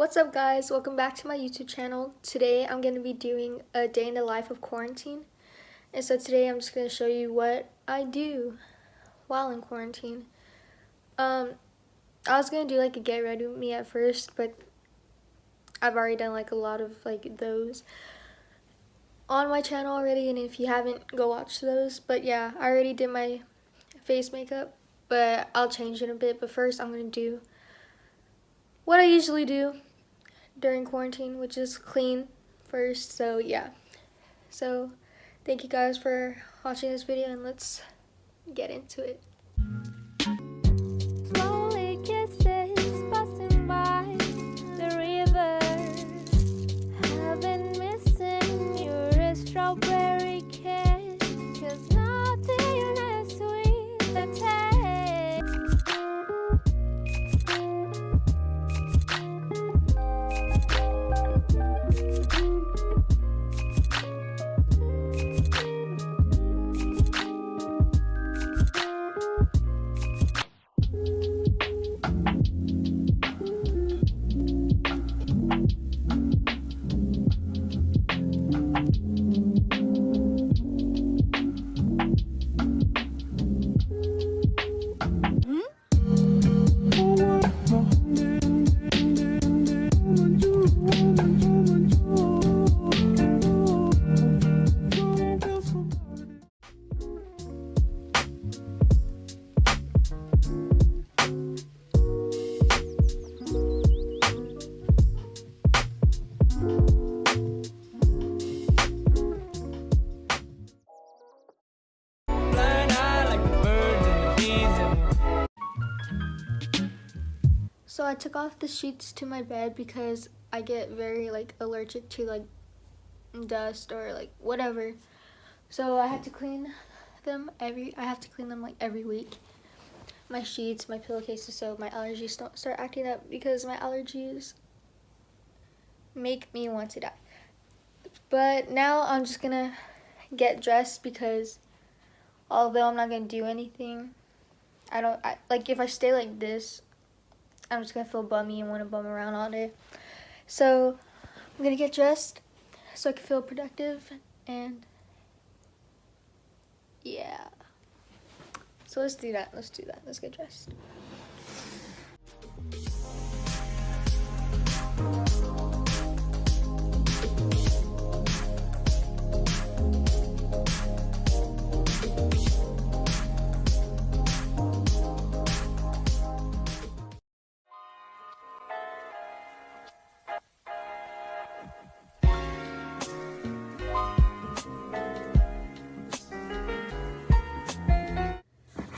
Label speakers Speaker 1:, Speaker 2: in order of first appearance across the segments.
Speaker 1: What's up guys, welcome back to my YouTube channel. Today I'm going to be doing a day in the life of quarantine. And so today I'm just going to show you what I do while in quarantine. I was going to do like a get ready with me at first, but I've already done like a lot of like those on my channel already, and if you haven't, go watch those. But yeah, I already did my face makeup, but I'll change it a bit. But first I'm going to do what I usually do during quarantine, which is clean first. So yeah, so thank you guys for watching this video, and let's get into it.
Speaker 2: Slowly kisses passing by the river. I've been missing your strawberry kiss, 'cause nothing as sweet as taste.
Speaker 1: So I took off the sheets to my bed because I get very like allergic to like dust or like whatever. So I have to clean them like every week. My sheets, my pillowcases, so my allergies don't start acting up, because my allergies make me want to die. But now I'm just gonna get dressed, because although I'm not gonna do anything, like if I stay like this, I'm just gonna feel bummy and want to bum around all day. So I'm gonna get dressed so I can feel productive, and yeah. So let's do that. Let's get dressed.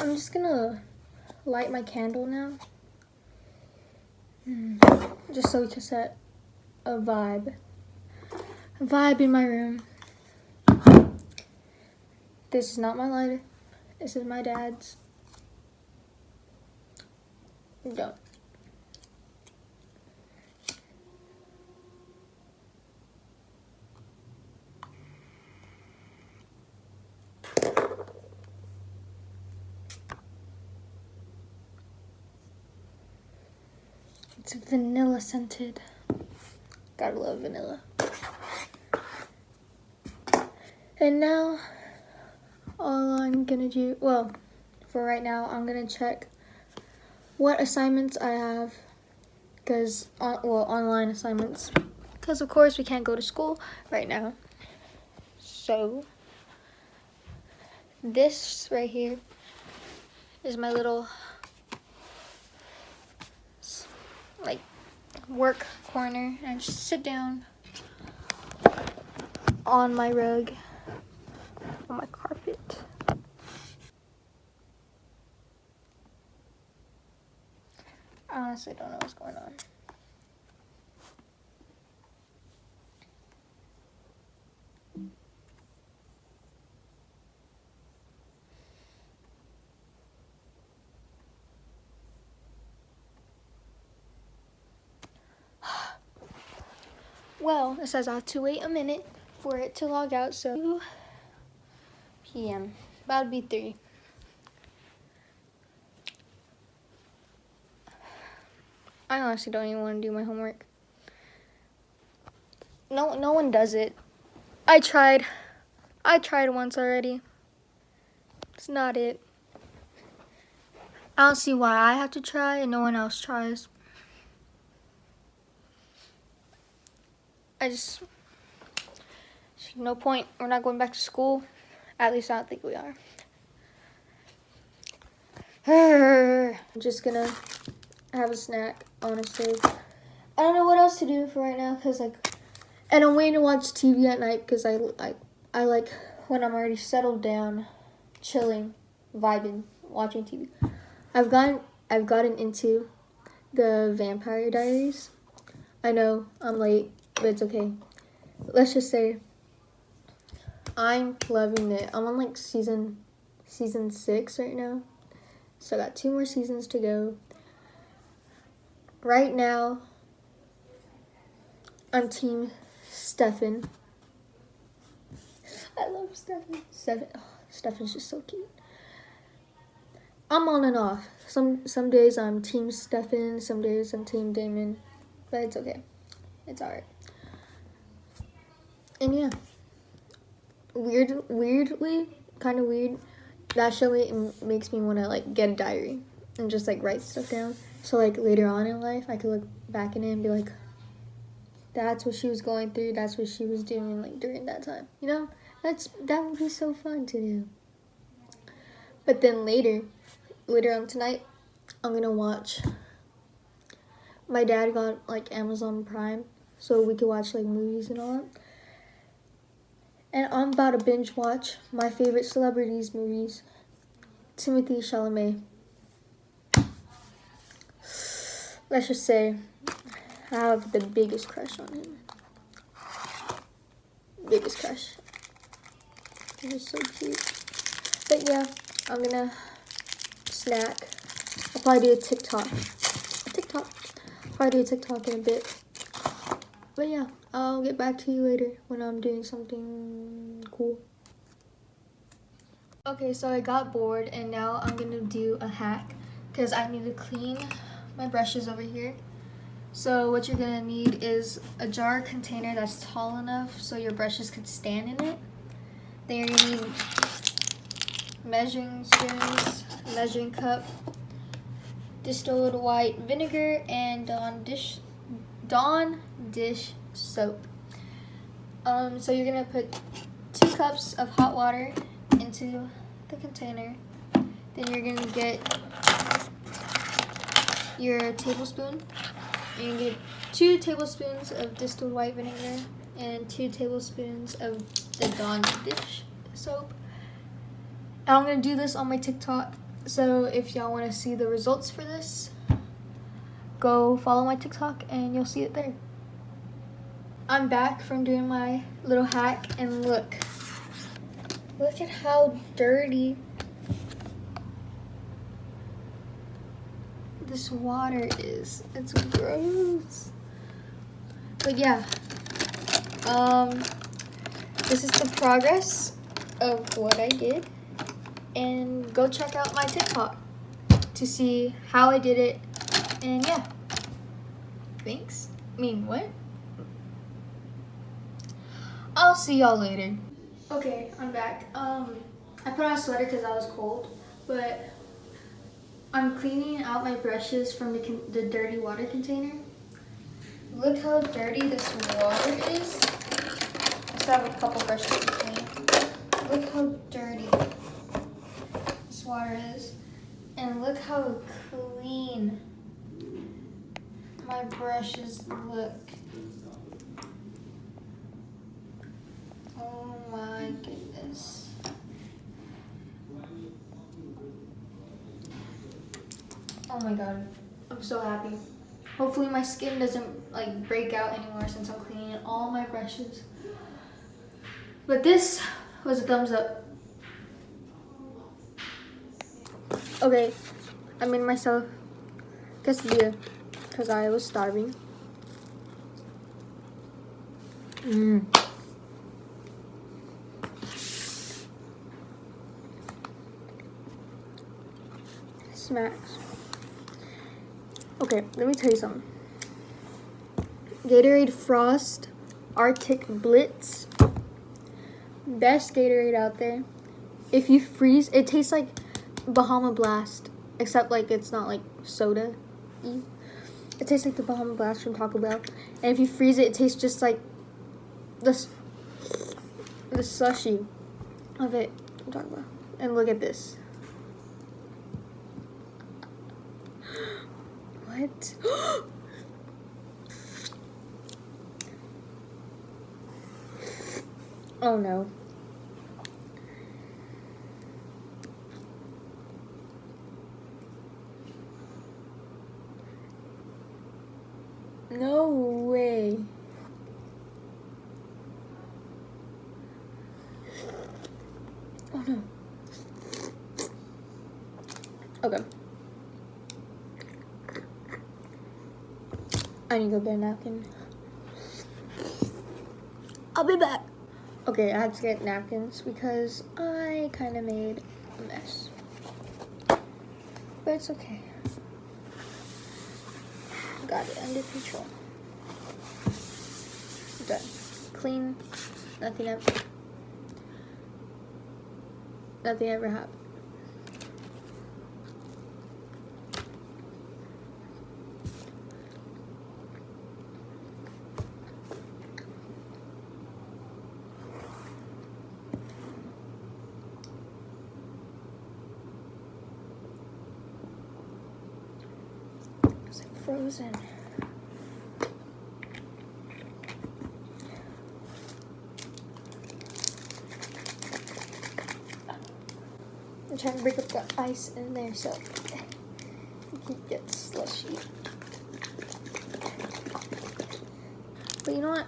Speaker 1: I'm just gonna light my candle now, just so we can set a vibe in my room. This is not my lighter. This is my dad's. Don't. It's vanilla scented. Gotta love vanilla. And now, all I'm gonna do, well, for right now, I'm gonna check what assignments I have, because, online assignments, because of course we can't go to school right now. So, this right here is my little like work corner, and I just sit down on my rug, on my carpet. I honestly don't know what's going on. Well, it says I have to wait a minute for it to log out, so 2 p.m. About to be 3. I honestly don't even want to do my homework. No one does it. I tried once already. It's not it. I don't see why I have to try and no one else tries. No point. We're not going back to school. At least I don't think we are. I'm just gonna have a snack, honestly. I don't know what else to do for right now, and I'm waiting to watch TV at night because I like when I'm already settled down, chilling, vibing, watching TV. I've gotten into the Vampire Diaries. I know I'm late, but it's okay. Let's just say I'm loving it. I'm on like season 6 right now, so I got 2 more seasons to go. Right now, I'm team Stefan. I love Stefan. Stefan's just so cute. I'm on and off. Some days I'm team Stefan, some days I'm team Damon, but it's okay. It's alright. And yeah, weirdly, kind of weird. That show makes me want to like get a diary and just like write stuff down. So like later on in life, I could look back in it and be like, that's what she was going through. That's what she was doing like during that time. You know, that would be so fun to do. But then later on tonight, I'm gonna watch. My dad got like Amazon Prime, so we could watch like movies and all that. And I'm about to binge watch my favorite celebrities movies. Timothy Chalamet. Let's just say I have the biggest crush on him. Biggest crush. He's so cute. But yeah, I'm gonna snack. I'll probably do a TikTok. Probably do a TikTok in a bit. But yeah, I'll get back to you later when I'm doing something cool. Okay, so I got bored and now I'm gonna do a hack because I need to clean my brushes over here. So what you're gonna need is a jar container that's tall enough so your brushes could stand in it. Then you're gonna need measuring spoons, measuring cup, distilled white vinegar, and Dawn dish soap. So you're gonna put 2 cups of hot water into the container. Then you're gonna get your tablespoon. You're gonna get 2 tablespoons of distilled white vinegar and 2 tablespoons of the Dawn dish soap. And I'm gonna do this on my TikTok. So if y'all wanna see the results for this, go follow my TikTok and you'll see it there. I'm back from doing my little hack and look at how dirty this water is. It's gross. But yeah, this is the progress of what I did, and go check out my TikTok to see how I did it. And yeah, thanks. What? I'll see y'all later. Okay, I'm back. I put on a sweater because I was cold, but I'm cleaning out my brushes from the dirty water container. Look how dirty this water is. I still have a couple brushes to clean. Look how dirty this water is. And look how clean my brushes look. Oh my goodness. Oh my god, I'm so happy. Hopefully my skin doesn't like break out anymore since I'm cleaning all my brushes. But this was a thumbs up. Okay, I made myself quesadilla because I was starving. Smacks. Okay, let me tell you something. Gatorade Frost Arctic Blitz. Best Gatorade out there. If you freeze, it tastes like Bahama Blast, except like it's not like soda. It tastes like the Bahama Blast from Taco Bell. And if you freeze it, it tastes just like the slushy of it from Taco Bell. And look at this. What? Oh no. No way. Oh no. Okay. I need to go get a napkin. I'll be back. Okay, I had to get napkins because I kind of made a mess. But it's okay. Got it under control. Done. Clean. Nothing ever happened. It's like frozen. I'm trying to break up the ice in there so it can get slushy. But you know what?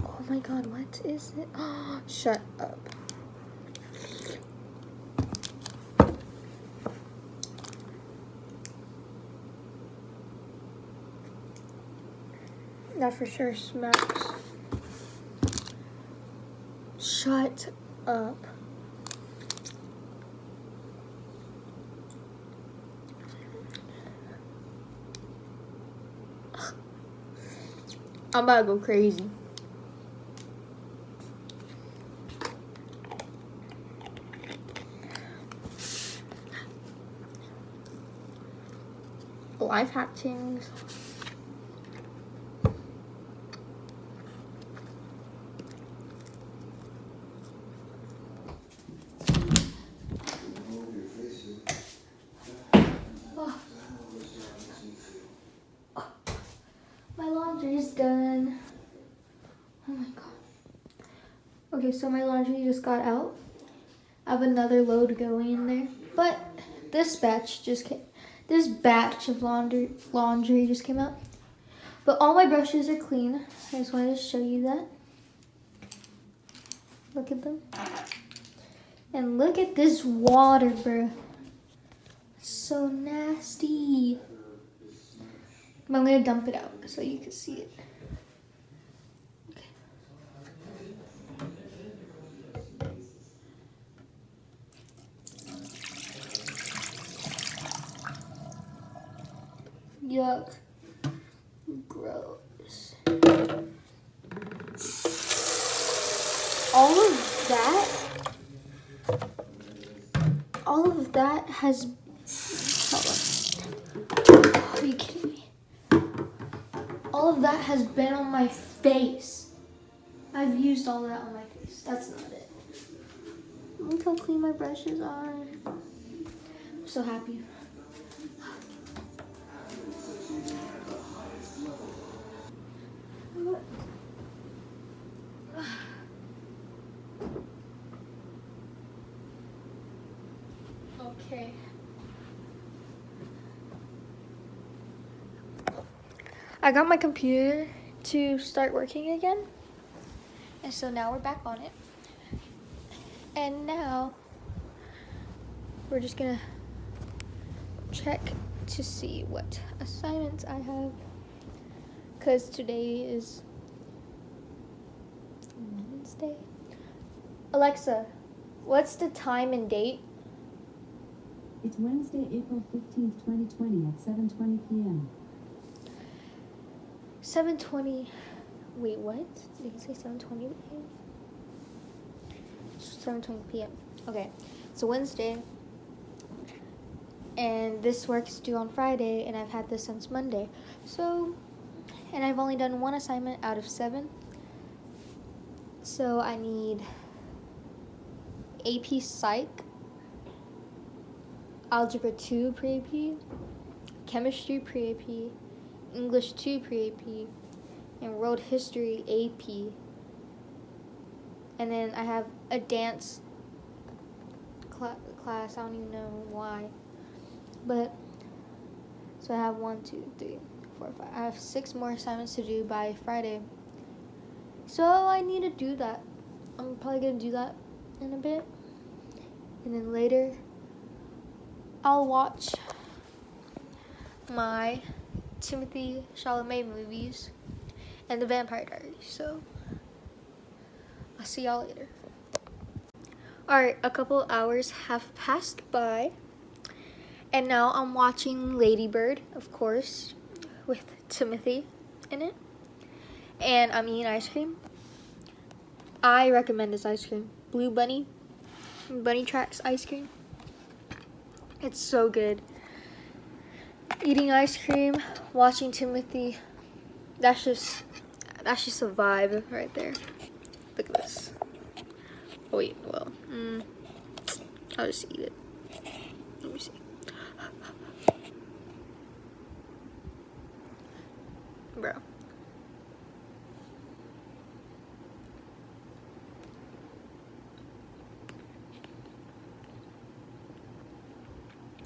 Speaker 1: Oh my god, what is it? Oh, shut up. That for sure smacks. Shut up. I'm about to go crazy. Life hack things. My laundry's done. Oh my god. Okay, so my laundry just got out. I have another load going in there. But this batch of laundry just came out. But all my brushes are clean. I just wanted to show you that. Look at them. And look at this water, bro. It's so nasty. But I'm gonna dump it out so you can see it. Okay. Yuck. Gross. All of that has, hold on. Are you kidding me? All of that has been on my face. I've used all of that on my face. That's not it. Look how clean my brushes are. I'm so happy. Okay. I got my computer to start working again. And so now we're back on it. And now we're just gonna check to see what assignments I have. Because today is Wednesday. Alexa, what's the time and date?
Speaker 3: It's Wednesday, April 15th, 2020 at 7:20 p.m.
Speaker 1: 7:20. Wait, what? Did you say 7:20 a.m.? 7:20 p.m. Okay, it's a Wednesday, and this work is due on Friday, and I've had this since Monday. So, and I've only done one assignment out of 7. So I need AP Psych, Algebra 2 pre-AP, Chemistry pre-AP, English 2 pre-AP, and World History AP. And then I have a dance class. I don't even know why. But, so I have 1, 2, 3, 4, 5. I have 6 more assignments to do by Friday. So I need to do that. I'm probably going to do that in a bit. And then later, I'll watch my Timothy Chalamet movies and the Vampire Diaries. So I'll see y'all later. Alright, a couple hours have passed by, and now I'm watching Lady Bird, of course, with Timothy in it, and I'm eating ice cream. I recommend this ice cream, Blue Bunny Tracks ice cream. It's so good. Eating ice cream, watching Timothy, that's just a vibe right there. Look at this. Oh wait, well, I'll just eat it. Let me see. Bro.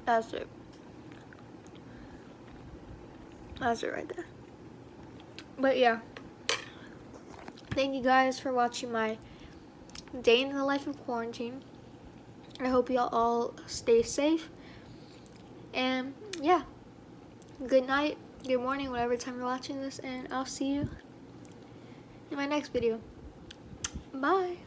Speaker 1: That's it. That's it right there. But yeah. Thank you guys for watching my day in the life of quarantine. I hope y'all all stay safe. And yeah. Good night, good morning, whatever time you're watching this, and I'll see you in my next video. Bye.